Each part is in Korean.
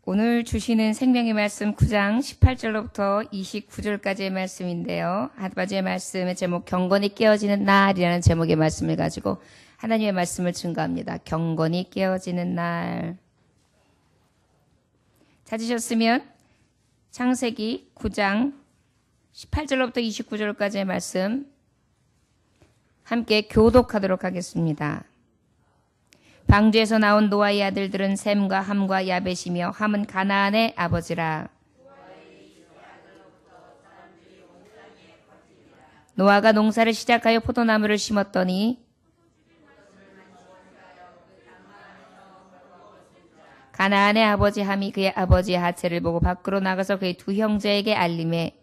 오늘 주시는 생명의 말씀 9장 18절로부터 29절까지의 말씀인데요. 아버지의 말씀의 제목 경건이 깨어지는 날이라는 제목의 말씀을 가지고 하나님의 말씀을 증거합니다. 경건이 깨어지는 날. 찾으셨으면 창세기 9장 18절로부터 29절까지의 말씀 함께 교독하도록 하겠습니다. 방주에서 나온 노아의 아들들은 셈과 함과 야벳이며 함은 가나안의 아버지라. 노아가 농사를 시작하여 포도나무를 심었더니 가나안의 아버지 함이 그의 아버지의 하체를 보고 밖으로 나가서 그의 두 형제에게 알림해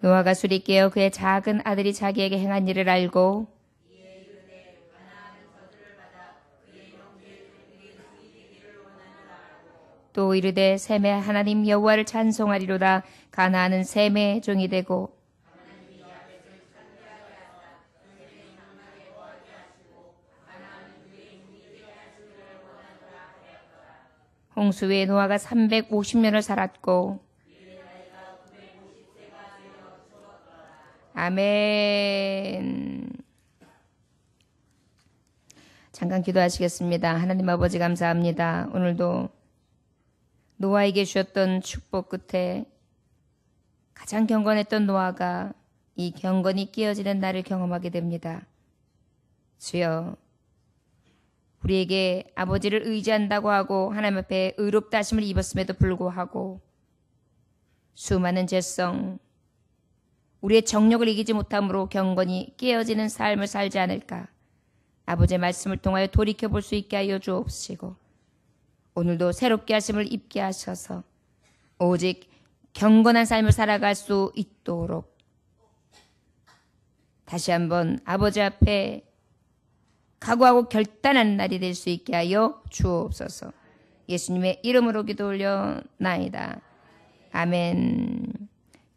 노아가 술이 깨어 그의 작은 아들이 자기에게 행한 일을 알고 또 이르되 셈의 하나님 여호와를 찬송하리로다. 가나안은 셈의 종이 되고 홍수 후에 노아가 350년을 살았고 아멘. 잠깐 기도하시겠습니다. 하나님 아버지 감사합니다. 오늘도 노아에게 주셨던 축복 끝에 가장 경건했던 노아가 이 경건이 깨어지는 날을 경험하게 됩니다. 주여, 우리에게 아버지를 의지한다고 하고 하나님 앞에 의롭다 하심을 입었음에도 불구하고 수많은 죄성, 우리의 정욕을 이기지 못함으로 경건이 깨어지는 삶을 살지 않을까. 아버지의 말씀을 통하여 돌이켜볼 수 있게 하여 주옵시고 오늘도 새롭게 하심을 입게 하셔서 오직 경건한 삶을 살아갈 수 있도록 다시 한번 아버지 앞에 각오하고 결단하는 날이 될 수 있게 하여 주옵소서. 예수님의 이름으로 기도 올려나이다. 아멘.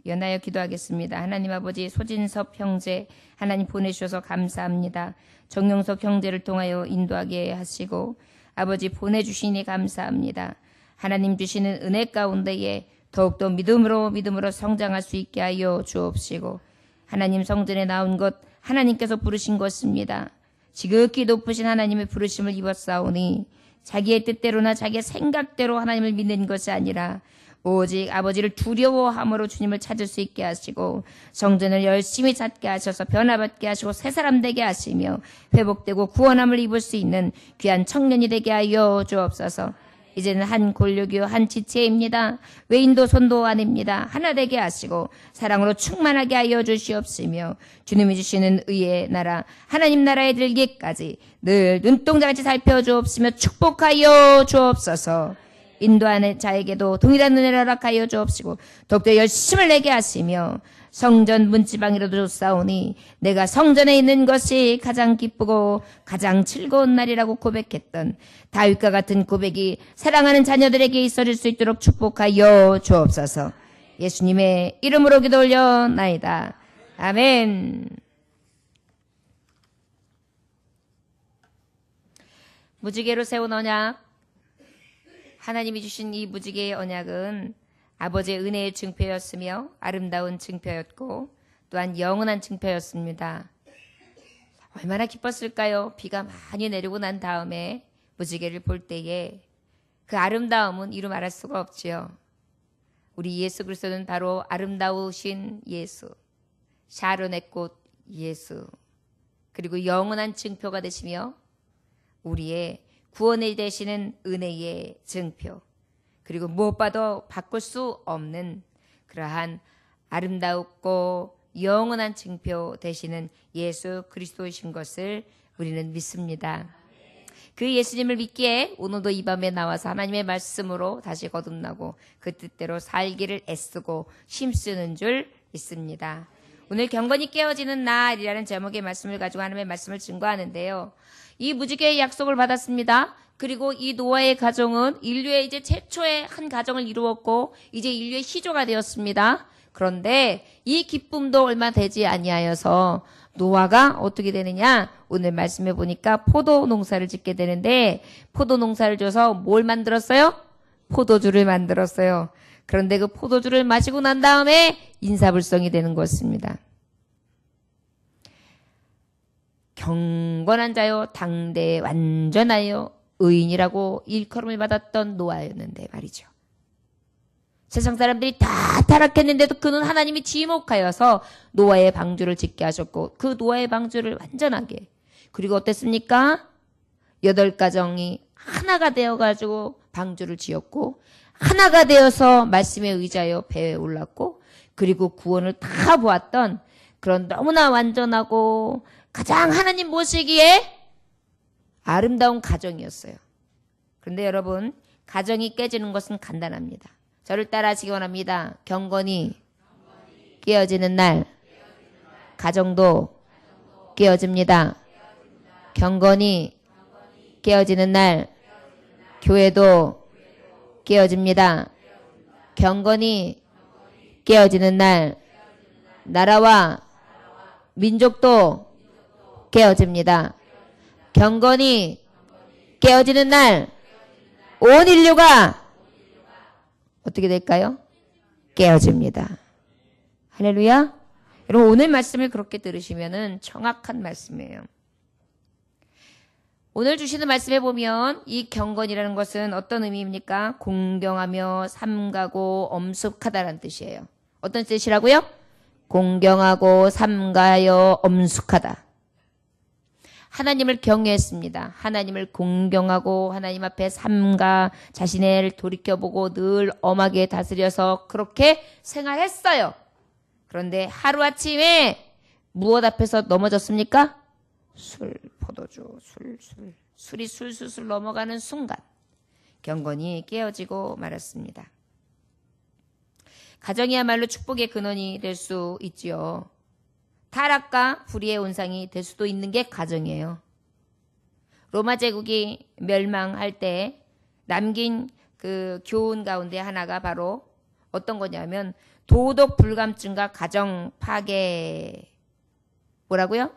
연하여 기도하겠습니다. 하나님 아버지 소진섭 형제 하나님 보내주셔서 감사합니다. 정용석 형제를 통하여 인도하게 하시고 아버지 보내주시니 감사합니다. 하나님 주시는 은혜 가운데에 더욱더 믿음으로 성장할 수 있게 하여 주옵시고 하나님 성전에 나온 것 하나님께서 부르신 것입니다. 지극히 높으신 하나님의 부르심을 입었사오니 자기의 뜻대로나 자기의 생각대로 하나님을 믿는 것이 아니라 오직 아버지를 두려워함으로 주님을 찾을 수 있게 하시고 성전을 열심히 찾게 하셔서 변화받게 하시고 새 사람 되게 하시며 회복되고 구원함을 입을 수 있는 귀한 청년이 되게 하여 주옵소서. 이제는 한 골육이요 한 지체입니다. 외인도 손도 아닙니다. 하나 되게 하시고 사랑으로 충만하게 하여 주시옵시며 주님이 주시는 의의 나라 하나님 나라에 들기까지 늘 눈동자같이 살펴주옵시며 축복하여 주옵소서. 인도하는 자에게도 동일한 은혜를 허락하여 주옵시고 더욱더 열심을 내게 하시며 성전 문지방이라도 좋사오니 내가 성전에 있는 것이 가장 기쁘고 가장 즐거운 날이라고 고백했던 다윗과 같은 고백이 사랑하는 자녀들에게 있어질 수 있도록 축복하여 주옵소서. 예수님의 이름으로 기도 올려나이다. 아멘. 무지개로 세운 언약. 하나님이 주신 이 무지개의 언약은 아버지의 은혜의 증표였으며 아름다운 증표였고 또한 영원한 증표였습니다. 얼마나 기뻤을까요? 비가 많이 내리고 난 다음에 무지개를 볼 때에 그 아름다움은 이루 말할 수가 없지요. 우리 예수 그리스도는 바로 아름다우신 예수, 샤론의 꽃 예수, 그리고 영원한 증표가 되시며 우리의 구원이 되시는 은혜의 증표, 그리고 무엇봐도 바꿀 수 없는 그러한 아름다웠고 영원한 증표 되시는 예수 그리스도이신 것을 우리는 믿습니다. 그 예수님을 믿기에 오늘도 이 밤에 나와서 하나님의 말씀으로 다시 거듭나고 그 뜻대로 살기를 애쓰고 힘쓰는 줄 믿습니다. 오늘 경건이 깨어지는 날이라는 제목의 말씀을 가지고 하나님의 말씀을 증거하는데요. 이 무지개의 약속을 받았습니다. 그리고 이 노아의 가정은 인류의 이제 최초의 한 가정을 이루었고 이제 인류의 시조가 되었습니다. 그런데 이 기쁨도 얼마 되지 아니하여서 노아가 어떻게 되느냐? 오늘 말씀해 보니까 포도 농사를 짓게 되는데 포도 농사를 줘서 뭘 만들었어요? 포도주를 만들었어요. 그런데 그 포도주를 마시고 난 다음에 인사불성이 되는 것입니다. 경건한 자요 당대에 완전하여 의인이라고 일컬음을 받았던 노아였는데 말이죠. 세상 사람들이 다 타락했는데도 그는 하나님이 지목하여서 노아의 방주를 짓게 하셨고 그 노아의 방주를 완전하게 그리고 어땠습니까? 8가정이 하나가 되어가지고 방주를 지었고 하나가 되어서 말씀에 의지하여 배에 올랐고 그리고 구원을 다 보았던 그런 너무나 완전하고 가장 하나님 모시기에 아름다운 가정이었어요. 그런데 여러분 가정이 깨지는 것은 간단합니다. 저를 따라하시기 원합니다. 경건이 깨어지는 날 가정도 깨어집니다. 경건이 깨어지는 날 교회도 깨어집니다. 경건이 깨어지는 날 나라와 민족도 깨어집니다. 경건이 깨어지는 날 온 인류가 어떻게 될까요? 깨어집니다. 할렐루야. 여러분 오늘 말씀을 그렇게 들으시면은 정확한 말씀이에요. 오늘 주시는 말씀에 보면 이 경건이라는 것은 어떤 의미입니까? 공경하며 삼가고 엄숙하다라는 뜻이에요. 어떤 뜻이라고요? 공경하고 삼가여 엄숙하다. 하나님을 경외했습니다. 하나님을 공경하고 하나님 앞에 삼가 자신을 돌이켜보고 늘 엄하게 다스려서 그렇게 생활했어요. 그런데 하루아침에 무엇 앞에서 넘어졌습니까? 술, 포도주, 술이 술술술 넘어가는 순간 경건이 깨어지고 말았습니다. 가정이야말로 축복의 근원이 될 수 있지요. 타락과 불의의 온상이 될 수도 있는 게 가정이에요. 로마 제국이 멸망할 때 남긴 그 교훈 가운데 하나가 바로 어떤 거냐면 도덕 불감증과 가정 파괴. 뭐라고요?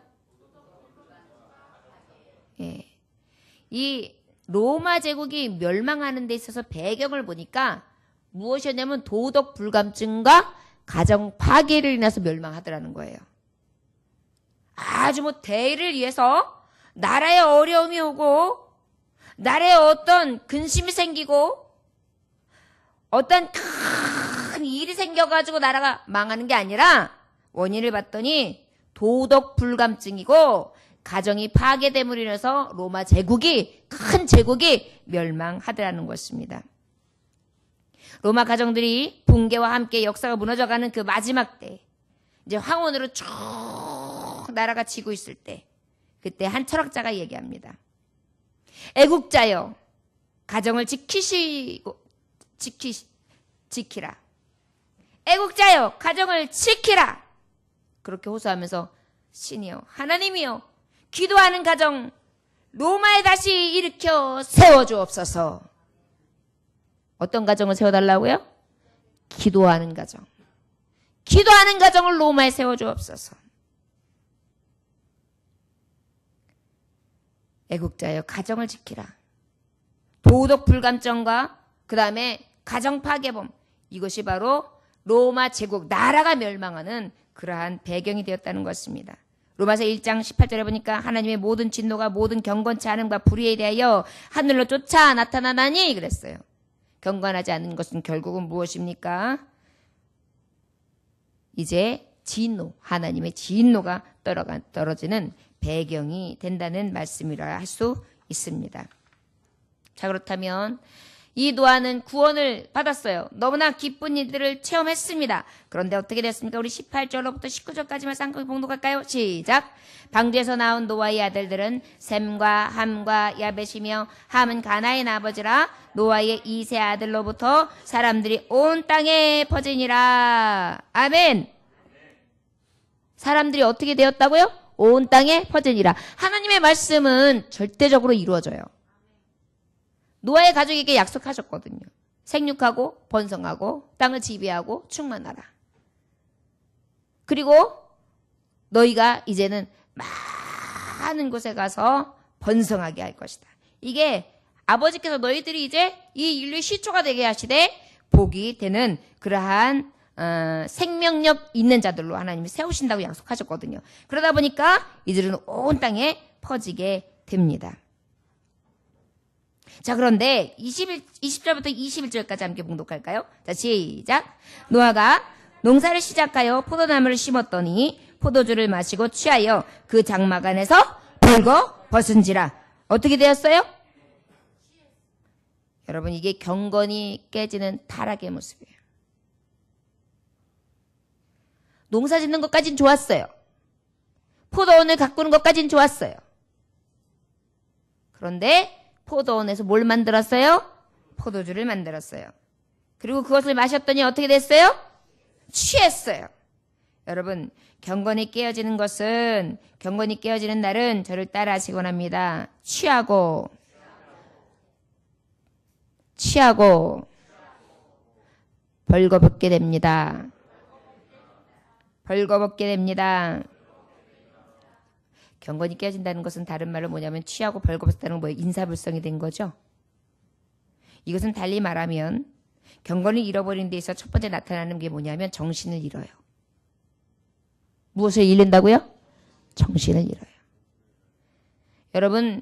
예. 이 로마 제국이 멸망하는 데 있어서 배경을 보니까 무엇이었냐면 도덕 불감증과 가정 파괴를 인해서 멸망하더라는 거예요. 아주 대의를 위해서 나라에 어려움이 오고 나라에 어떤 근심이 생기고 어떤 큰 일이 생겨가지고 나라가 망하는 게 아니라 원인을 봤더니 도덕 불감증이고 가정이 파괴됨으로 인해서 로마 제국이 큰 제국이 멸망하더라는 것입니다. 로마 가정들이 붕괴와 함께 역사가 무너져가는 그 마지막 때 이제 황혼으로 쭉 나라가 지고 있을 때 그때 한 철학자가 얘기합니다. 애국자여 가정을 지키라. 애국자여 가정을 지키라. 그렇게 호소하면서 신이여 하나님이여 기도하는 가정 로마에 다시 일으켜 세워주옵소서. 어떤 가정을 세워달라고요? 기도하는 가정. 기도하는 가정을 로마에 세워주옵소서. 애국자여 가정을 지키라. 도덕 불감증과 그 다음에 가정 파괴범. 이것이 바로 로마 제국 나라가 멸망하는 그러한 배경이 되었다는 것입니다. 로마서 1장 18절에 보니까 하나님의 모든 진노가 모든 경건치 않음과 불의에 대하여 하늘로 쫓아 나타나나니 그랬어요. 경건하지 않은 것은 결국은 무엇입니까? 이제 진노, 하나님의 진노가 떨어지는 배경이 된다는 말씀이라 할 수 있습니다. 자, 그렇다면 이 노아는 구원을 받았어요. 너무나 기쁜 일들을 체험했습니다. 그런데 어떻게 됐습니까? 우리 18절로부터 19절까지만 쌍꺼풀 봉독할까요? 시작! 방주에서 나온 노아의 아들들은 셈과 함과 야벳이며 함은 가나의 아버지라. 노아의 2세 아들로부터 사람들이 온 땅에 퍼지니라. 아멘. 사람들이 어떻게 되었다고요? 온 땅에 퍼지니라. 하나님의 말씀은 절대적으로 이루어져요. 노아의 가족에게 약속하셨거든요. 생육하고 번성하고 땅을 지배하고 충만하라. 그리고 너희가 이제는 많은 곳에 가서 번성하게 할 것이다. 이게 아버지께서 너희들이 이제 이 인류의 시초가 되게 하시되 복이 되는 그러한 생명력 있는 자들로 하나님이 세우신다고 약속하셨거든요. 그러다 보니까 이들은 온 땅에 퍼지게 됩니다. 자, 그런데 20절부터 21절까지 함께 봉독할까요? 자, 시작. 노아가 농사를 시작하여 포도나무를 심었더니 포도주를 마시고 취하여 그 장막 안에서 벌거 벗은지라. 어떻게 되었어요? 여러분, 이게 경건이 깨지는 타락의 모습이에요. 농사 짓는 것까진 좋았어요. 포도원을 가꾸는 것까진 좋았어요. 그런데 포도원에서 뭘 만들었어요? 포도주를 만들었어요. 그리고 그것을 마셨더니 어떻게 됐어요? 취했어요. 여러분, 경건이 깨어지는 날은 저를 따라 하시곤 합니다. 취하고 벌거벗게 됩니다. 벌거벗게 됩니다. 경건이 깨어진다는 것은 다른 말로 뭐냐면 취하고 벌거벗다는 건 뭐예요? 인사불성이 된 거죠. 이것은 달리 말하면 경건을 잃어버리는 데 있어 첫 번째 나타나는 게 뭐냐면 정신을 잃어요. 무엇을 잃는다고요? 정신을 잃어요. 여러분,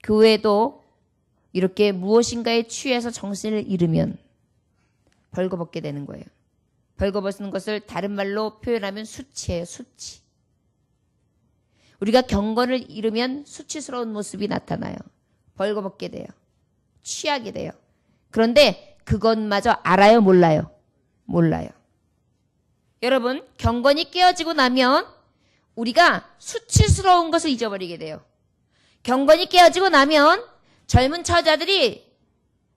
교회도 이렇게 무엇인가에 취해서 정신을 잃으면 벌거벗게 되는 거예요. 벌거벗는 것을 다른 말로 표현하면 수치예요. 수치. 우리가 경건을 잃으면 수치스러운 모습이 나타나요. 벌거벗게 돼요. 취하게 돼요. 그런데 그것마저 알아요? 몰라요? 몰라요. 여러분, 경건이 깨어지고 나면 우리가 수치스러운 것을 잊어버리게 돼요. 경건이 깨어지고 나면 젊은 처자들이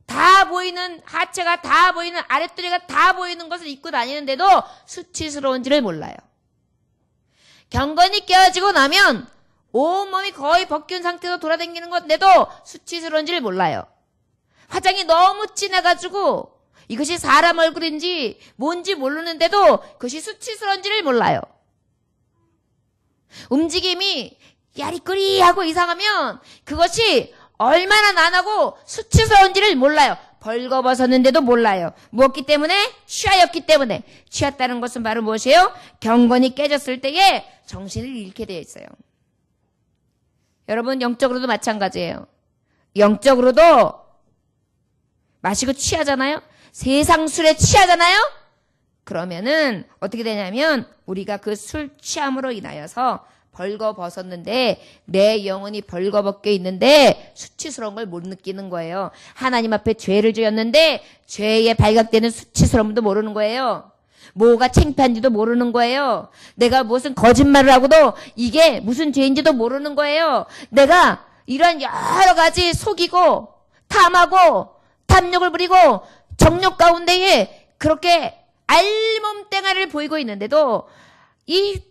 다 보이는 하체가 다 보이는 아랫도리가 다 보이는 것을 입고 다니는데도 수치스러운지를 몰라요. 경건이 깨어지고 나면 온몸이 거의 벗긴 상태로 돌아다니는 건데도 수치스러운지를 몰라요. 화장이 너무 진해가지고 이것이 사람 얼굴인지 뭔지 모르는데도 그것이 수치스러운지를 몰라요. 움직임이 야리꾸리하고 이상하면 그것이 얼마나 난하고 수치스러운지를 몰라요. 벌거벗었는데도 몰라요. 무엇기 때문에? 취하였기 때문에. 취했다는 것은 바로 무엇이에요? 경건이 깨졌을 때에 정신을 잃게 되어 있어요. 여러분, 영적으로도 마찬가지예요. 영적으로도 마시고 취하잖아요. 세상 술에 취하잖아요. 그러면은 어떻게 되냐면 우리가 그 술 취함으로 인하여서 벌거벗었는데 내 영혼이 벌거벗겨 있는데 수치스러운 걸 못 느끼는 거예요. 하나님 앞에 죄를 지었는데 죄에 발각되는 수치스러움도 모르는 거예요. 뭐가 창피한지도 모르는 거예요. 내가 무슨 거짓말을 하고도 이게 무슨 죄인지도 모르는 거예요. 내가 이런 여러 가지 속이고 탐하고 탐욕을 부리고 정욕 가운데에 그렇게 알몸땡아리를 보이고 있는데도 이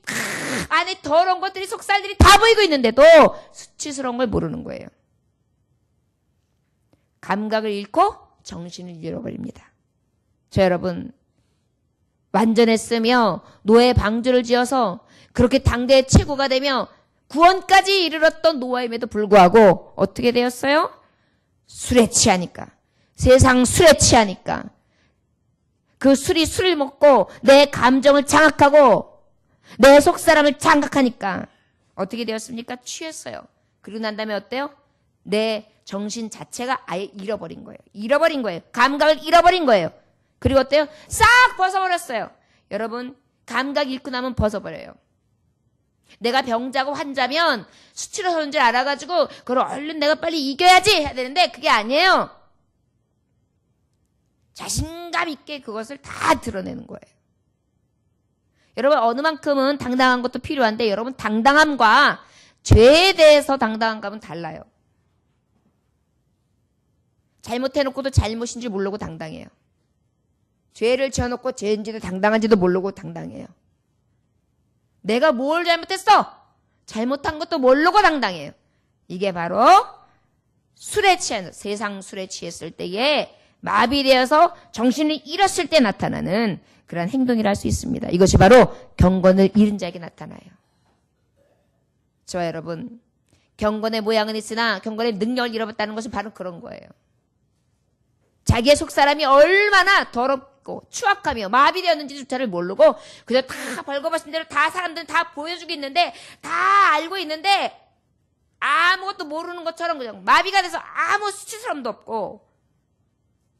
안에 더러운 것들이 속살들이 다 보이고 있는데도 수치스러운 걸 모르는 거예요. 감각을 잃고 정신을 잃어버립니다. 저 여러분, 완전했으며 노아의 방주를 지어서 그렇게 당대의 최고가 되며 구원까지 이르렀던 노아임에도 불구하고 어떻게 되었어요? 술에 취하니까, 세상 술에 취하니까, 그 술을 먹고 내 감정을 장악하고 내 속사람을 장악하니까 어떻게 되었습니까? 취했어요. 그리고 난 다음에 어때요? 내 정신 자체가 아예 잃어버린 거예요. 잃어버린 거예요. 감각을 잃어버린 거예요. 그리고 어때요? 싹 벗어버렸어요. 여러분, 감각 잃고 나면 벗어버려요. 내가 병자고 환자면 수치스러운 줄 알아가지고 그걸 얼른 내가 빨리 이겨야지 해야 되는데 그게 아니에요. 자신감 있게 그것을 다 드러내는 거예요. 여러분, 어느 만큼은 당당한 것도 필요한데 여러분, 당당함과 죄에 대해서 당당한 감은 달라요. 잘못해놓고도 잘못인 줄 모르고 당당해요. 죄를 지어놓고 죄인지도 당당한지도 모르고 당당해요. 내가 뭘 잘못했어? 잘못한 것도 모르고 당당해요. 이게 바로 술에 취한, 세상 술에 취했을 때에 마비되어서 정신을 잃었을 때 나타나는 그러한 행동이라 할 수 있습니다. 이것이 바로 경건을 잃은 자에게 나타나요. 저와 여러분, 경건의 모양은 있으나 경건의 능력을 잃어버렸다는 것은 바로 그런 거예요. 자기의 속사람이 얼마나 더럽고 추악하며 마비되었는지조차를 모르고 그저 다 벌거벗은 대로 다 사람들은 다 보여주고 있는데 다 알고 있는데 아무것도 모르는 것처럼 그냥 마비가 돼서 아무 수치스러움도 없고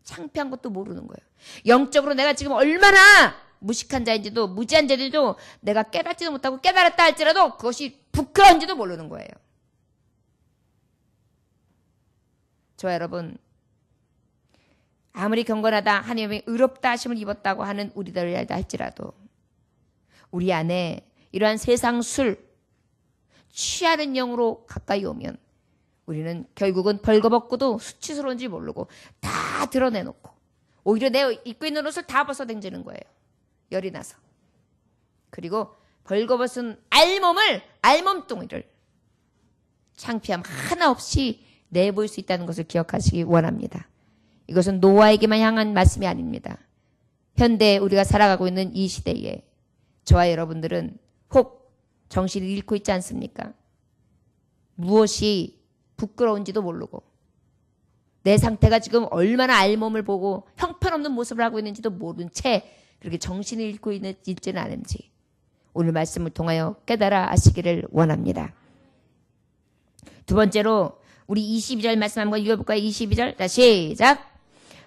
창피한 것도 모르는 거예요. 영적으로 내가 지금 얼마나 무식한 자인지도 무지한 자인지도 내가 깨닫지도 못하고 깨달았다 할지라도 그것이 부끄러운지도 모르는 거예요. 저와 여러분, 아무리 경건하다 하나님의 의롭다 하심을 입었다고 하는 우리들을 할지라도 우리 안에 이러한 세상 술 취하는 영으로 가까이 오면 우리는 결국은 벌거벗고도 수치스러운지 모르고 다 드러내놓고 오히려 내 입고 있는 옷을 다 벗어댕지는 거예요. 열이 나서. 그리고 벌거벗은 알몸뚱이를 창피함 하나 없이 내보일 수 있다는 것을 기억하시기 원합니다. 이것은 노아에게만 향한 말씀이 아닙니다. 현대 우리가 살아가고 있는 이 시대에 저와 여러분들은 혹 정신을 잃고 있지 않습니까? 무엇이 부끄러운지도 모르고 내 상태가 지금 얼마나 알몸을 보고 형편없는 모습을 하고 있는지도 모른 채 그렇게 정신을 잃고 있지는 않은지 오늘 말씀을 통하여 깨달아 아시기를 원합니다. 두 번째로 우리 22절 말씀 한번 읽어볼까요? 22절. 자, 시작.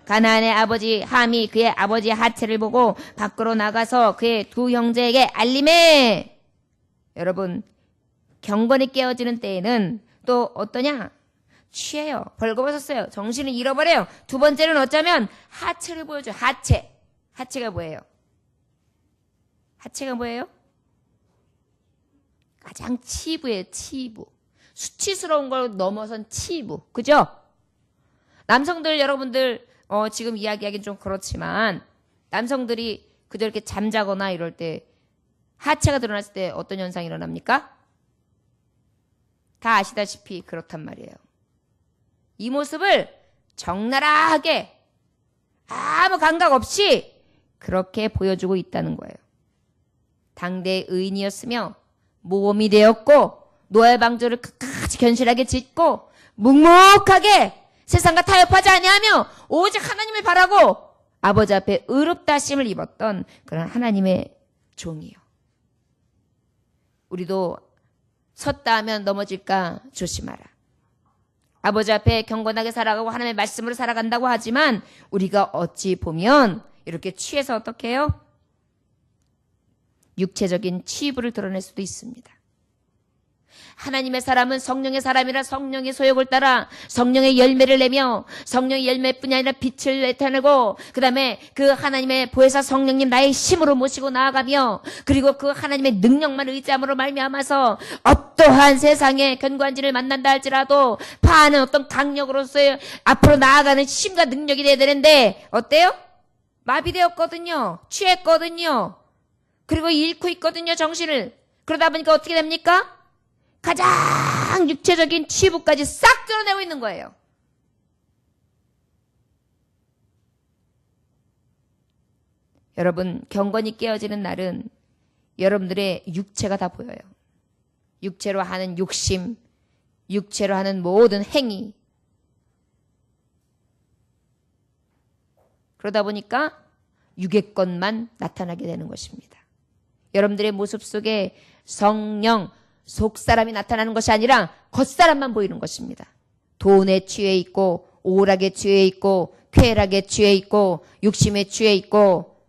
가나안의 아버지 함이 그의 아버지 하체를 보고 밖으로 나가서 그의 두 형제에게 알림해. 여러분, 경건이 깨어지는 때에는 또 어떠냐? 취해요. 벌거벗었어요. 정신을 잃어버려요. 두 번째는 어쩌면 하체를 보여줘요. 하체. 하체가 뭐예요? 하체가 뭐예요? 가장 치부예요. 치부. 수치스러운 걸 넘어선 치부. 그죠? 남성들 여러분들 지금 이야기하기는 좀 그렇지만 남성들이 그저 이렇게 잠자거나 이럴 때 하체가 드러났을 때 어떤 현상이 일어납니까? 다 아시다시피 그렇단 말이에요. 이 모습을 적나라하게 아무 감각 없이 그렇게 보여주고 있다는 거예요. 당대의 의인이었으며 모범이 되었고 노아의 방조를 끝까지 견실하게 짓고 묵묵하게 세상과 타협하지 아니하며 오직 하나님을 바라고 아버지 앞에 의롭다 하심을 입었던 그런 하나님의 종이요. 우리도 섰다 하면 넘어질까 조심하라. 아버지 앞에 경건하게 살아가고 하나님의 말씀으로 살아간다고 하지만 우리가 어찌 보면 이렇게 취해서 어떻게 해요? 육체적인 치부를 드러낼 수도 있습니다. 하나님의 사람은 성령의 사람이라 성령의 소욕을 따라 성령의 열매를 내며 성령의 열매뿐이 아니라 빛을 나타내고 그 다음에 그 하나님의 보혜사 성령님 나의 힘으로 모시고 나아가며 그리고 그 하나님의 능력만 의지함으로 말미암아서 어떠한 세상의 견고한지를 만난다 할지라도 파하는 어떤 강력으로서의 앞으로 나아가는 힘과 능력이 돼야 되는데 어때요? 마비되었거든요. 취했거든요. 그리고 잃고 있거든요. 정신을. 그러다 보니까 어떻게 됩니까? 가장 육체적인 치부까지 싹 드러내고 있는 거예요. 여러분, 경건이 깨어지는 날은 여러분들의 육체가 다 보여요. 육체로 하는 욕심, 육체로 하는 모든 행위. 그러다 보니까 육의 것만 나타나게 되는 것입니다. 여러분들의 모습 속에 성령, 속사람이 나타나는 것이 아니라 겉사람만 보이는 것입니다. 돈에 취해 있고 오락에 취해 있고 쾌락에 취해 있고 욕심에 취해 있고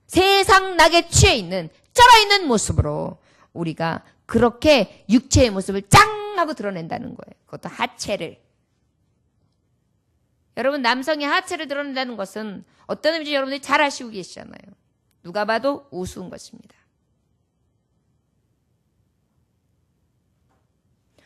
세상 낙에 취해 있는 쩔어있는 모습으로 우리가 그렇게 육체의 모습을 짱 하고 드러낸다는 거예요. 그것도 하체를. 여러분, 남성이 하체를 드러낸다는 것은 어떤 의미인지 여러분들이 잘 아시고 계시잖아요. 누가 봐도 우스운 것입니다.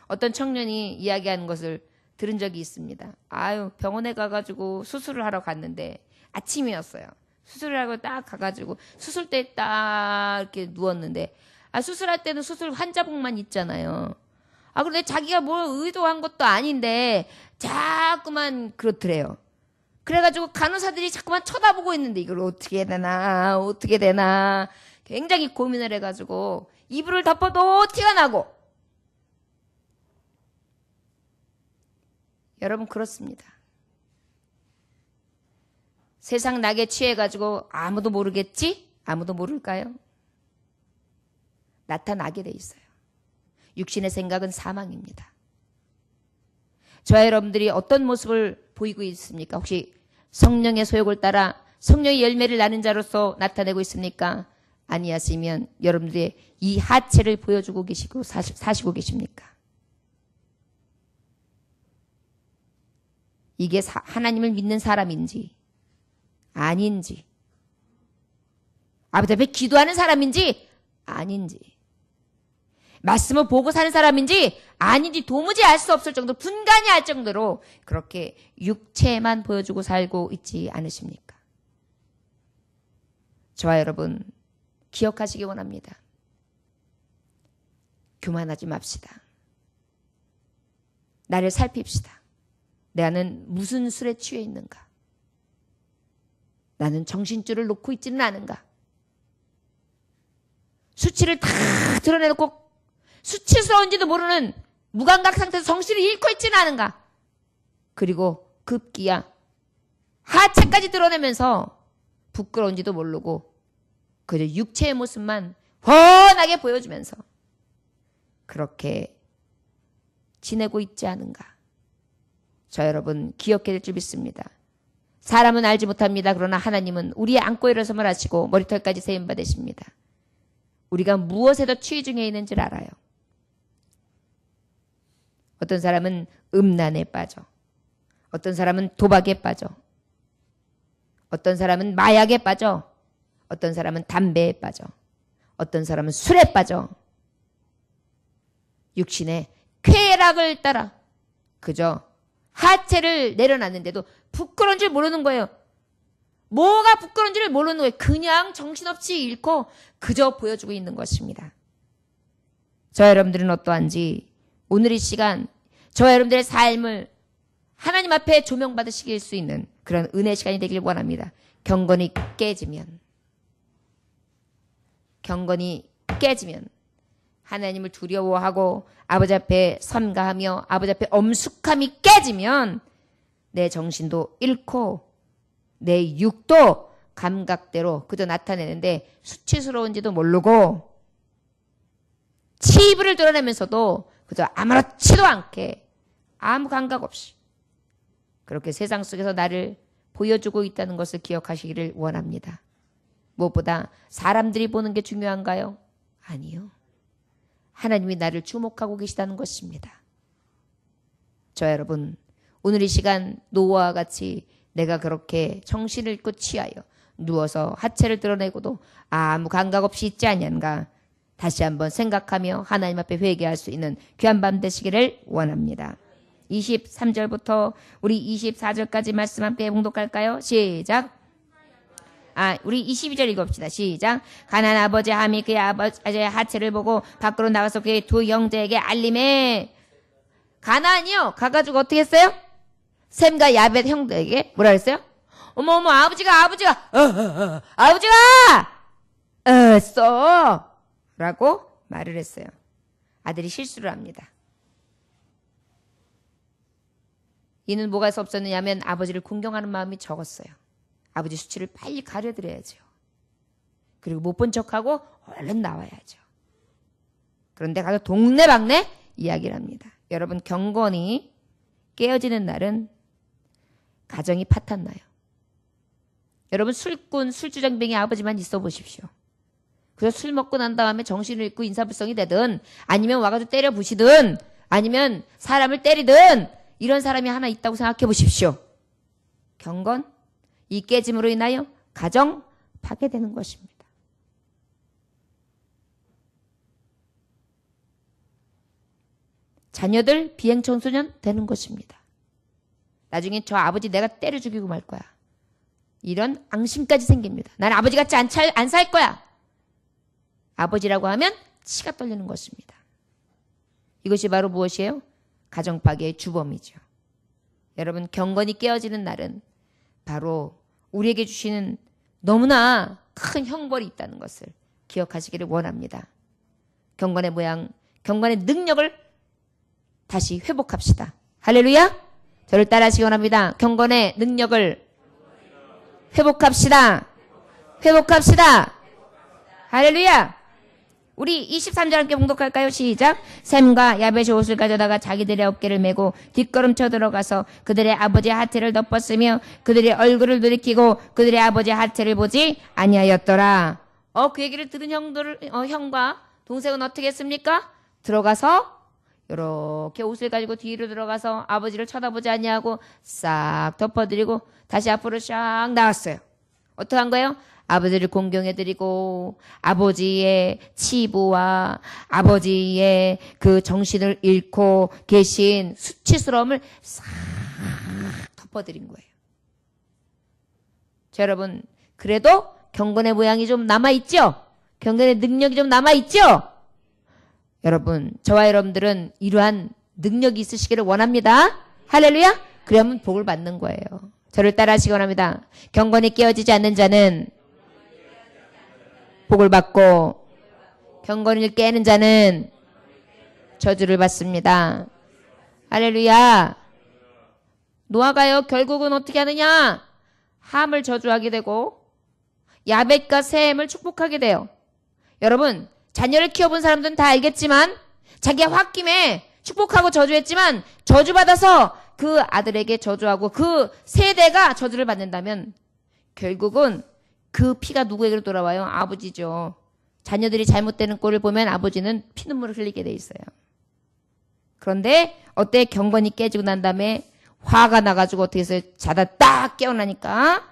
어떤 청년이 이야기하는 것을 들은 적이 있습니다. 아유, 병원에 가가지고 수술을 하러 갔는데 아침이었어요. 수술을 하고 딱 가가지고 수술대에 딱 이렇게 누웠는데 수술할 때는 수술 환자복만 있잖아요. 그런데 자기가 뭘 의도한 것도 아닌데 자꾸만 그렇더래요. 그래가지고 간호사들이 자꾸만 쳐다보고 있는데 이걸 어떻게 해야 되나 어떻게 되나 굉장히 고민을 해가지고 이불을 덮어도 티가 나고. 여러분 그렇습니다. 세상 낙에 취해가지고 아무도 모르겠지? 아무도 모를까요? 나타나게 돼 있어요. 육신의 생각은 사망입니다. 저와 여러분들이 어떤 모습을 보이고 있습니까? 혹시 성령의 소욕을 따라 성령의 열매를 나는 자로서 나타내고 있습니까? 아니었으면 여러분들의 이 하체를 보여주고 계시고 사시고 계십니까? 이게 하나님을 믿는 사람인지 아닌지, 아버지 앞에 기도하는 사람인지 아닌지, 말씀을 보고 사는 사람인지 아닌지 도무지 알 수 없을 정도로 분간이 할 정도로 그렇게 육체만 보여주고 살고 있지 않으십니까? 저와 여러분 기억하시기 원합니다. 교만하지 맙시다. 나를 살핍시다. 나는 무슨 술에 취해 있는가? 나는 정신줄을 놓고 있지는 않은가? 수치를 다 드러내놓고 수치스러운지도 모르는 무감각 상태에서 정신을 잃고 있지는 않은가? 그리고 급기야 하체까지 드러내면서 부끄러운지도 모르고 그저 육체의 모습만 훤하게 보여주면서 그렇게 지내고 있지 않은가? 저 여러분 기억해야 될 줄 믿습니다. 사람은 알지 못합니다. 그러나 하나님은 우리의 안고 일어섬을 하시고 머리털까지 세움 받으십니다. 우리가 무엇에도 취해 중에 있는지를 알아요. 어떤 사람은 음란에 빠져, 어떤 사람은 도박에 빠져, 어떤 사람은 마약에 빠져, 어떤 사람은 담배에 빠져, 어떤 사람은 술에 빠져. 육신의 쾌락을 따라 그저 하체를 내려놨는데도 부끄러운 줄 모르는 거예요. 뭐가 부끄러운 줄을 모르는 거예요. 그냥 정신없이 잃고 그저 보여주고 있는 것입니다. 저 여러분들은 어떠한지 오늘 이 시간 저와 여러분들의 삶을 하나님 앞에 조명받으실 수 있는 그런 은혜 시간이 되길 원합니다. 경건이 깨지면 하나님을 두려워하고 아버지 앞에 삼가하며 아버지 앞에 엄숙함이 깨지면 내 정신도 잃고 내 육도 감각대로 그저 나타내는데 수치스러운지도 모르고 치부를 드러내면서도 그저 아무렇지도 않게 아무 감각 없이 그렇게 세상 속에서 나를 보여주고 있다는 것을 기억하시기를 원합니다. 무엇보다 사람들이 보는 게 중요한가요? 아니요. 하나님이 나를 주목하고 계시다는 것입니다. 저 여러분 오늘 이 시간 노아와 같이 내가 그렇게 정신을 잃고 취하여 누워서 하체를 드러내고도 아무 감각 없이 있지 아니한가 다시 한번 생각하며 하나님 앞에 회개할 수 있는 귀한 밤 되시기를 원합니다. 23절부터 우리 24절까지 말씀 함께 봉독할까요? 시작. 우리 22절 읽읍시다. 시작. 가나안 아버지 함이 그의 아버지의 하체를 보고 밖으로 나가서 그의 두 형제에게 알림해. 가나안이요. 가가지고 어떻게 했어요? 셈과 야벳 형들에게 뭐라 그랬어요? 어머 아버지가 써 라고 말을 했어요. 아들이 실수를 합니다. 이는 뭐가 없었느냐면 아버지를 공경하는 마음이 적었어요. 아버지 수치를 빨리 가려드려야죠. 그리고 못 본 척하고 얼른 나와야죠. 그런데 가서 동네방네 이야기를 합니다. 여러분 경건이 깨어지는 날은 가정이 파탄나요. 여러분 술꾼 술주정뱅이 아버지만 있어 보십시오. 그래서 술 먹고 난 다음에 정신을 잃고 인사불성이 되든 아니면 와가지고 때려 부시든 아니면 사람을 때리든 이런 사람이 하나 있다고 생각해 보십시오. 경건 이 깨짐으로 인하여 가정 파괴되는 것입니다. 자녀들 비행청소년 되는 것입니다. 나중에 저 아버지 내가 때려 죽이고 말 거야. 이런 앙심까지 생깁니다. 난 아버지 같이 안 살 거야. 아버지라고 하면 치가 떨리는 것입니다. 이것이 바로 무엇이에요? 가정 파괴의 주범이죠. 여러분, 경건이 깨어지는 날은 바로 우리에게 주시는 너무나 큰 형벌이 있다는 것을 기억하시기를 원합니다. 경건의 모양, 경건의 능력을 다시 회복합시다. 할렐루야! 저를 따라하시기 원합니다. 경건의 능력을 회복합시다. 회복합시다. 할렐루야! 우리 23절 함께 봉독할까요? 시작. 샘과 야벳이 옷을 가져다가 자기들의 어깨를 메고 뒷걸음쳐 들어가서 그들의 아버지의 하트를 덮었으며 그들의 얼굴을 들이키고 그들의 아버지의 하트를 보지 아니하였더라. 그 얘기를 들은 형과 동생은 어떻게 했습니까? 들어가서 이렇게 옷을 가지고 뒤로 들어가서 아버지를 쳐다보지 아니하고 싹 덮어드리고 다시 앞으로 샥 나왔어요. 어떻게 한 거예요? 아버지를 공경해드리고 아버지의 치부와 아버지의 그 정신을 잃고 계신 수치스러움을 싹 덮어드린 거예요. 자, 여러분, 그래도 경건의 모양이 좀 남아있죠? 경건의 능력이 좀 남아있죠? 여러분, 저와 여러분들은 이러한 능력이 있으시기를 원합니다. 할렐루야! 그러면 복을 받는 거예요. 저를 따라하시기 원합니다. 경건이 깨어지지 않는 자는 복을 받고 경건을 깨는 자는 저주를 받습니다. 할렐루야. 노아가요 결국은 어떻게 하느냐? 함을 저주하게 되고 야벳과 셈을 축복하게 돼요. 여러분, 자녀를 키워본 사람들은 다 알겠지만 자기가 홧김에 축복하고 저주했지만 저주받아서 그 아들에게 저주하고 그 세대가 저주를 받는다면 결국은 그 피가 누구에게로 돌아와요? 아버지죠. 자녀들이 잘못되는 꼴을 보면 아버지는 피눈물을 흘리게 돼 있어요. 그런데 어때? 경건이 깨지고 난 다음에 화가 나가지고 어떻게 해서 자다 딱 깨어나니까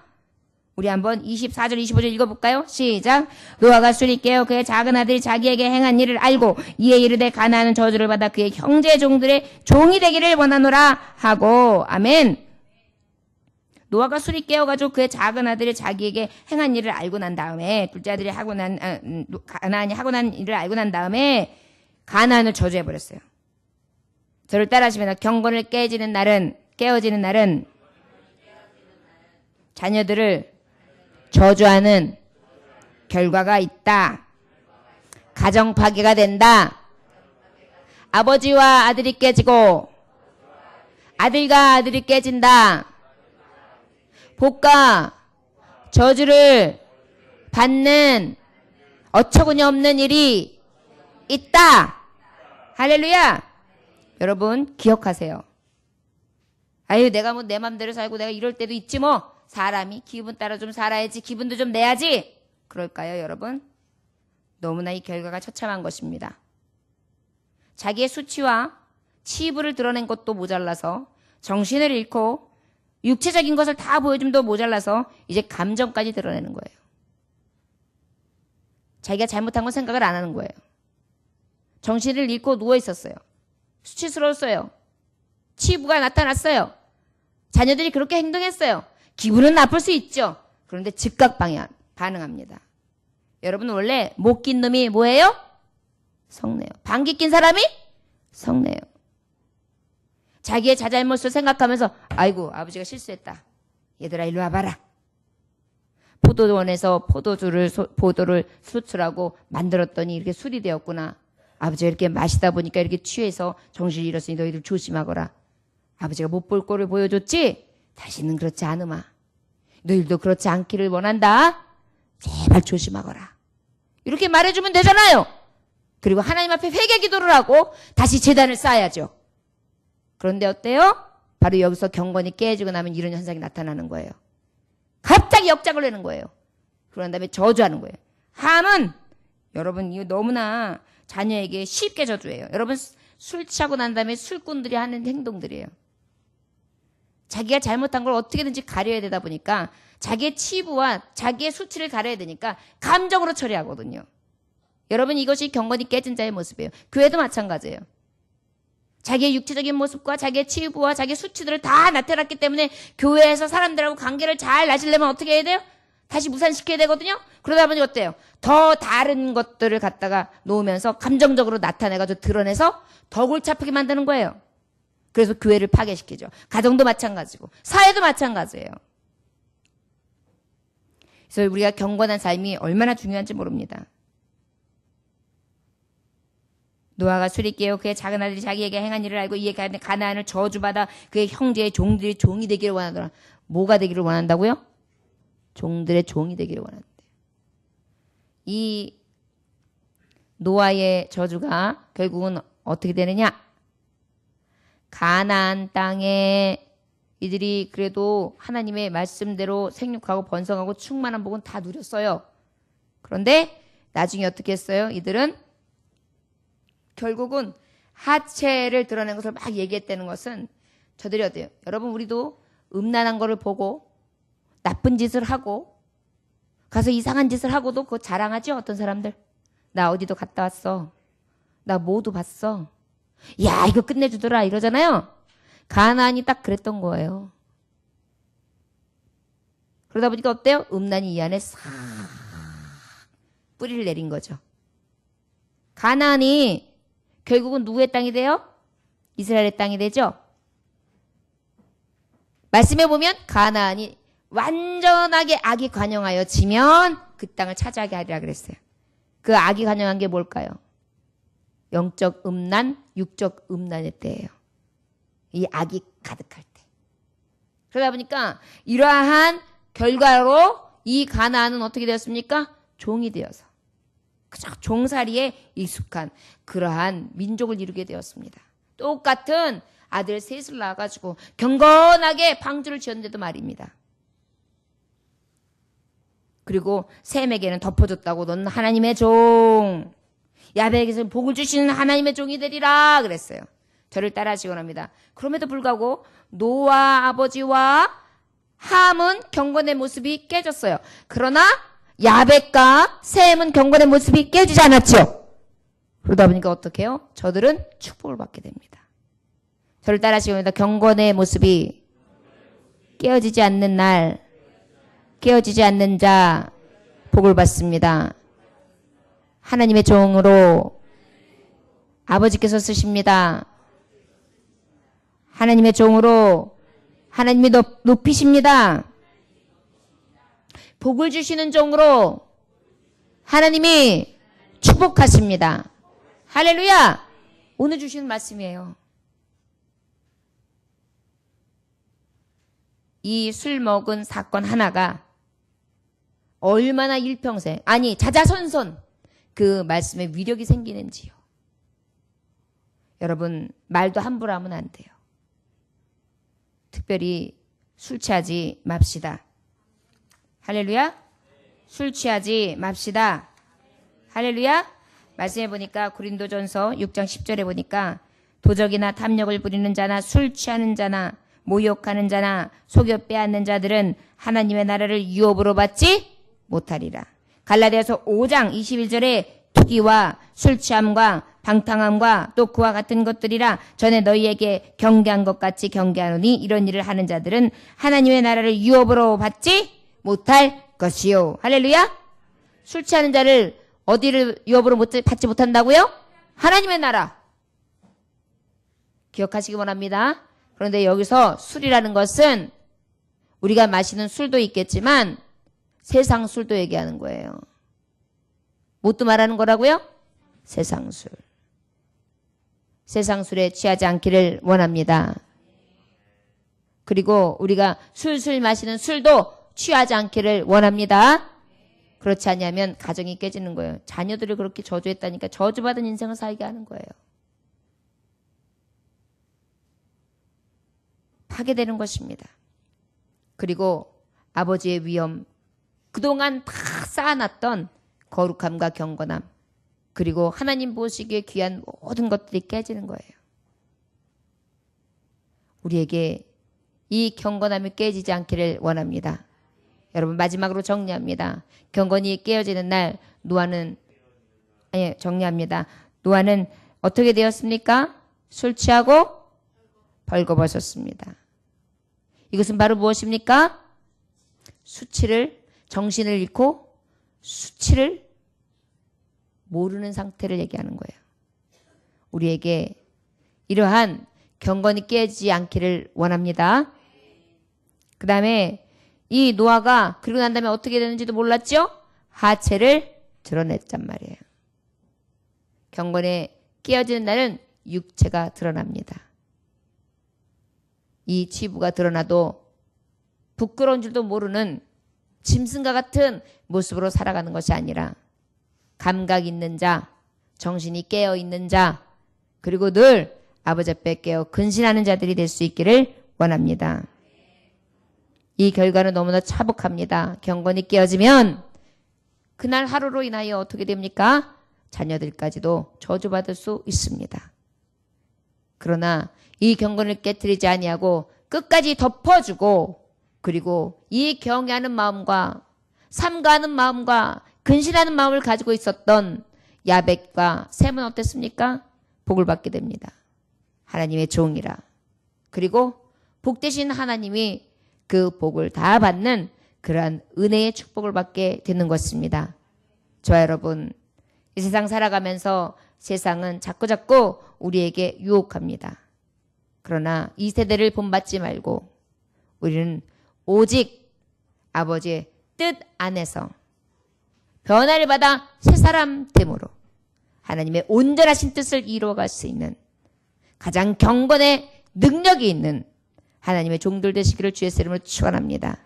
우리 한번 24절 25절 읽어볼까요? 시작. 노아가 술이 깨어 그의 작은 아들이 자기에게 행한 일을 알고 이에 이르되 가나안은 저주를 받아 그의 형제 종들의 종이 되기를 원하노라 하고. 아멘. 노아가 술이 깨어가지고 그의 작은 아들이 자기에게 행한 일을 알고 난 다음에 둘째 아들이 가나안이 하고 난 일을 알고 난 다음에 가나안을 저주해버렸어요. 저를 따라하시면 경건을 깨어지는 날은 자녀들을 저주하는 결과가 있다. 가정 파괴가 된다. 아버지와 아들이 깨지고 아들과 아들이 깨진다. 복과 저주를 받는 어처구니 없는 일이 있다. 할렐루야. 여러분 기억하세요. 아유, 내가 뭐 내 맘대로 살고 내가 이럴 때도 있지 뭐. 사람이 기분 따라 좀 살아야지, 기분도 좀 내야지. 그럴까요, 여러분? 너무나 이 결과가 처참한 것입니다. 자기의 수치와 치부를 드러낸 것도 모자라서 정신을 잃고 육체적인 것을 다 보여줌도 모자라서 이제 감정까지 드러내는 거예요. 자기가 잘못한 건 생각을 안 하는 거예요. 정신을 잃고 누워 있었어요. 수치스러웠어요. 치부가 나타났어요. 자녀들이 그렇게 행동했어요. 기분은 나쁠 수 있죠. 그런데 즉각 반응합니다. 여러분, 원래 못 낀 놈이 뭐예요? 성내요. 방귀 낀 사람이 성내요. 자기의 자잘못을 생각하면서 아이고, 아버지가 실수했다. 얘들아, 일로 와봐라. 포도원에서 포도를 수출하고 만들었더니 이렇게 술이 되었구나. 아버지가 이렇게 마시다 보니까 이렇게 취해서 정신을 잃었으니 너희들 조심하거라. 아버지가 못 볼 꼴을 보여줬지? 다시는 그렇지 않으마. 너희들도 그렇지 않기를 원한다. 제발 조심하거라. 이렇게 말해주면 되잖아요. 그리고 하나님 앞에 회개 기도를 하고 다시 제단을 쌓아야죠. 그런데 어때요? 바로 여기서 경건이 깨지고 나면 이런 현상이 나타나는 거예요. 갑자기 역작을 내는 거예요. 그런 다음에 저주하는 거예요. 함은 여러분 이거 너무나 자녀에게 쉽게 저주해요. 여러분 술 취하고 난 다음에 술꾼들이 하는 행동들이에요. 자기가 잘못한 걸 어떻게든지 가려야 되다 보니까 자기의 치부와 자기의 수치를 가려야 되니까 감정으로 처리하거든요. 여러분 이것이 경건이 깨진 자의 모습이에요. 교회도 마찬가지예요. 자기의 육체적인 모습과 자기의 치부와 자기의 수치들을 다 나타났기 때문에 교회에서 사람들하고 관계를 잘 나시려면 어떻게 해야 돼요? 다시 무산시켜야 되거든요. 그러다 보니 어때요? 더 다른 것들을 갖다가 놓으면서 감정적으로 나타내가지고 드러내서 더 골치 아프게 만드는 거예요. 그래서 교회를 파괴시키죠. 가정도 마찬가지고 사회도 마찬가지예요. 그래서 우리가 경건한 삶이 얼마나 중요한지 모릅니다. 노아가 술이 깨어 그의 작은 아들이 자기에게 행한 일을 알고 이에 가나안을 저주받아 그의 형제의 종들이 종이 되기를 원하더라. 뭐가 되기를 원한다고요? 종들의 종이 되기를 원한대. 이 노아의 저주가 결국은 어떻게 되느냐? 가나안 땅에 이들이 그래도 하나님의 말씀대로 생육하고 번성하고 충만한 복은 다 누렸어요. 그런데 나중에 어떻게 했어요? 이들은 결국은 하체를 드러낸 것을 막 얘기했다는 것은 저들이 어때요? 여러분 우리도 음란한 거를 보고 나쁜 짓을 하고 가서 이상한 짓을 하고도 그거 자랑하죠? 어떤 사람들. 나 어디도 갔다 왔어. 나 뭐도 봤어. 야 이거 끝내주더라 이러잖아요. 가나안이 딱 그랬던 거예요. 그러다 보니까 어때요? 음란이 이 안에 싹 뿌리를 내린 거죠. 가나안이 결국은 누구의 땅이 돼요? 이스라엘의 땅이 되죠. 말씀해 보면 가나안이 완전하게 악이 관영하여 지면 그 땅을 차지하게 하리라 그랬어요. 그 악이 관영한 게 뭘까요? 영적 음란, 육적 음란의 때예요. 이 악이 가득할 때. 그러다 보니까 이러한 결과로 이 가나안은 어떻게 되었습니까? 종이 되어서 그저 종살이에 익숙한 그러한 민족을 이루게 되었습니다. 똑같은 아들 셋을 낳아가지고 경건하게 방주를 지었는데도 말입니다. 그리고 셈에게는 덮어줬다고 넌 하나님의 종, 야벳에게서 복을 주시는 하나님의 종이 되리라 그랬어요. 저를 따라하시기 원합니다. 그럼에도 불구하고 노아 아버지와 함은 경건의 모습이 깨졌어요. 그러나 야벳과 셈은 경건의 모습이 깨지지 않았죠. 그러다 보니까 어떻게 해요? 저들은 축복을 받게 됩니다. 저를 따라하시기 원합니다. 경건의 모습이 깨어지지 않는 날, 깨어지지 않는 자 복을 받습니다. 하나님의 종으로 아버지께서 쓰십니다. 하나님의 종으로 하나님이 높이십니다. 복을 주시는 종으로 하나님이 축복하십니다. 할렐루야! 오늘 주시는 말씀이에요. 이 술 먹은 사건 하나가 얼마나 일평생, 아니 자자손손 그 말씀에 위력이 생기는지요. 여러분 말도 함부로 하면 안 돼요. 특별히 술 취하지 맙시다. 할렐루야. 술 취하지 맙시다. 할렐루야. 말씀해 보니까 고린도전서 6장 10절에 보니까 도적이나 탐욕을 부리는 자나 술 취하는 자나 모욕하는 자나 속여 빼앗는 자들은 하나님의 나라를 유업으로 받지 못하리라. 갈라디아서 5장 21절에 투기와 술 취함과 방탕함과 또 그와 같은 것들이라 전에 너희에게 경계한 것 같이 경계하노니 이런 일을 하는 자들은 하나님의 나라를 유업으로 받지 못할 것이요. 할렐루야. 술 취하는 자를 어디를 유업으로 받지 못한다고요? 하나님의 나라. 기억하시기 원합니다. 그런데 여기서 술이라는 것은 우리가 마시는 술도 있겠지만 세상 술도 얘기하는 거예요. 뭣도 말하는 거라고요? 세상 술. 세상 술에 취하지 않기를 원합니다. 그리고 우리가 술술 마시는 술도 취하지 않기를 원합니다. 그렇지 않으면 가정이 깨지는 거예요. 자녀들을 그렇게 저주했다니까 저주받은 인생을 살게 하는 거예요. 파괴되는 것입니다. 그리고 아버지의 위엄, 그동안 다 쌓아놨던 거룩함과 경건함, 그리고 하나님 보시기에 귀한 모든 것들이 깨지는 거예요. 우리에게 이 경건함이 깨지지 않기를 원합니다. 여러분 마지막으로 정리합니다. 경건이 깨어지는 날 정리합니다. 노아는 어떻게 되었습니까? 술 취하고 벌거벗었습니다. 이것은 바로 무엇입니까? 수치를 정신을 잃고 수치를 모르는 상태를 얘기하는 거예요. 우리에게 이러한 경건이 깨지지 않기를 원합니다. 그 다음에 이 노아가 그리고 난 다음에 어떻게 되는지도 몰랐죠? 하체를 드러냈단 말이에요. 경건에 깨어지는 날은 육체가 드러납니다. 이 치부가 드러나도 부끄러운 줄도 모르는 짐승과 같은 모습으로 살아가는 것이 아니라 감각 있는 자, 정신이 깨어 있는 자, 그리고 늘 아버지 앞에 깨어 근신하는 자들이 될 수 있기를 원합니다. 이 결과는 너무나 차복합니다. 경건이 깨어지면 그날 하루로 인하여 어떻게 됩니까? 자녀들까지도 저주받을 수 있습니다. 그러나 이 경건을 깨트리지 아니하고 끝까지 덮어주고 그리고 이 경외하는 마음과 삼가하는 마음과 근신하는 마음을 가지고 있었던 야벳과 셈은 어땠습니까? 복을 받게 됩니다. 하나님의 종이라. 그리고 복 대신 하나님이 그 복을 다 받는 그러한 은혜의 축복을 받게 되는 것입니다. 저와 여러분, 이 세상 살아가면서 세상은 자꾸자꾸 우리에게 유혹합니다. 그러나 이 세대를 본받지 말고 우리는 오직 아버지의 뜻 안에서 변화를 받아 새 사람 됨으로 하나님의 온전하신 뜻을 이루어갈 수 있는 가장 경건의 능력이 있는 하나님의 종들 되시기를 주의 이름으로 축원합니다.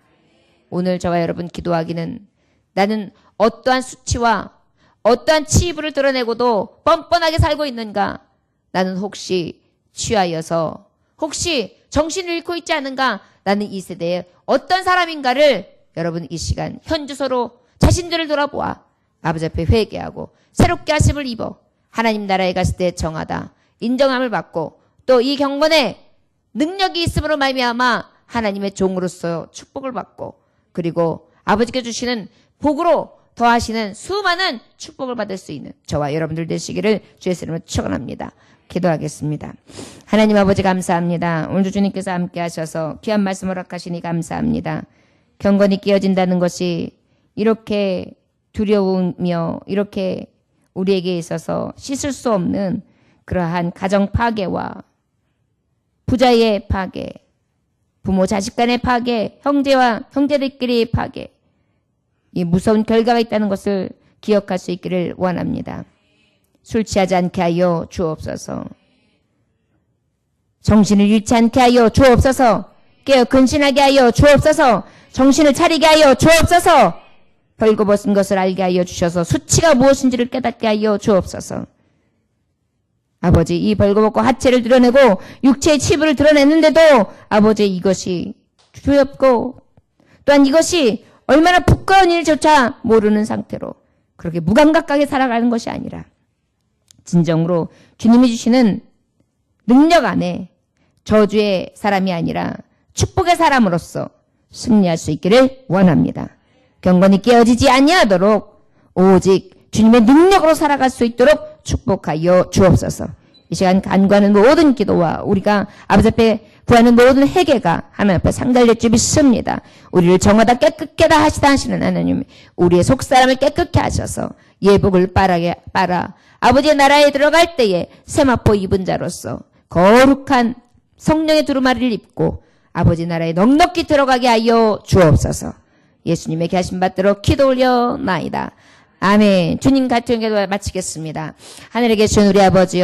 오늘 저와 여러분 기도하기는 나는 어떠한 수치와 어떠한 치부를 드러내고도 뻔뻔하게 살고 있는가? 나는 혹시 취하여서 혹시 정신을 잃고 있지 않은가? 나는 이 세대의 어떤 사람인가를 여러분 이 시간 현주소로 자신들을 돌아보아 아버지 앞에 회개하고 새롭게 하심을 입어 하나님 나라에 갔을 때 정하다 인정함을 받고 또 이 경건에 능력이 있음으로 말미암아 하나님의 종으로서 축복을 받고 그리고 아버지께 주시는 복으로 더하시는 수많은 축복을 받을 수 있는 저와 여러분들 되시기를 주의 이름으로 축원합니다. 기도하겠습니다. 하나님 아버지 감사합니다. 오늘도 주님께서 함께 하셔서 귀한 말씀 허락하시니 감사합니다. 경건이 깨어진다는 것이 이렇게 두려우며 이렇게 우리에게 있어서 씻을 수 없는 그러한 가정 파괴와 부자의 파괴, 부모 자식 간의 파괴, 형제와 형제들끼리의 파괴, 이 무서운 결과가 있다는 것을 기억할 수 있기를 원합니다. 술 취하지 않게 하여 주옵소서. 정신을 잃지 않게 하여 주옵소서. 깨어 근신하게 하여 주옵소서. 정신을 차리게 하여 주옵소서. 벌거벗은 것을 알게 하여 주셔서 수치가 무엇인지를 깨닫게 하여 주옵소서. 아버지, 이 벌거벗고 하체를 드러내고 육체의 치부를 드러냈는데도 아버지 이것이 두렵고 또한 이것이 얼마나 부끄러운 일조차 모르는 상태로 그렇게 무감각하게 살아가는 것이 아니라 진정으로 주님이 주시는 능력 안에 저주의 사람이 아니라 축복의 사람으로서 승리할 수 있기를 원합니다. 경건이 깨어지지 아니하도록 오직 주님의 능력으로 살아갈 수 있도록 축복하여 주옵소서. 이 시간 간구하는 모든 기도와 우리가 아버지 앞에 구하는 모든 회개가 하나님 앞에 상달될 줄 믿습니다. 우리를 정하다 깨끗게 다 하시다 하시는 하나님, 우리의 속사람을 깨끗게 하셔서 예복을 빨아 아버지의 나라에 들어갈 때에 세마포 입은 자로서 거룩한 성령의 두루마리를 입고 아버지 나라에 넉넉히 들어가게 하여 주옵소서. 예수님의 계신 받들어 기도 올려 나이다. 아멘. 주님 같은 기도 마치겠습니다. 하늘에 계신 우리 아버지여,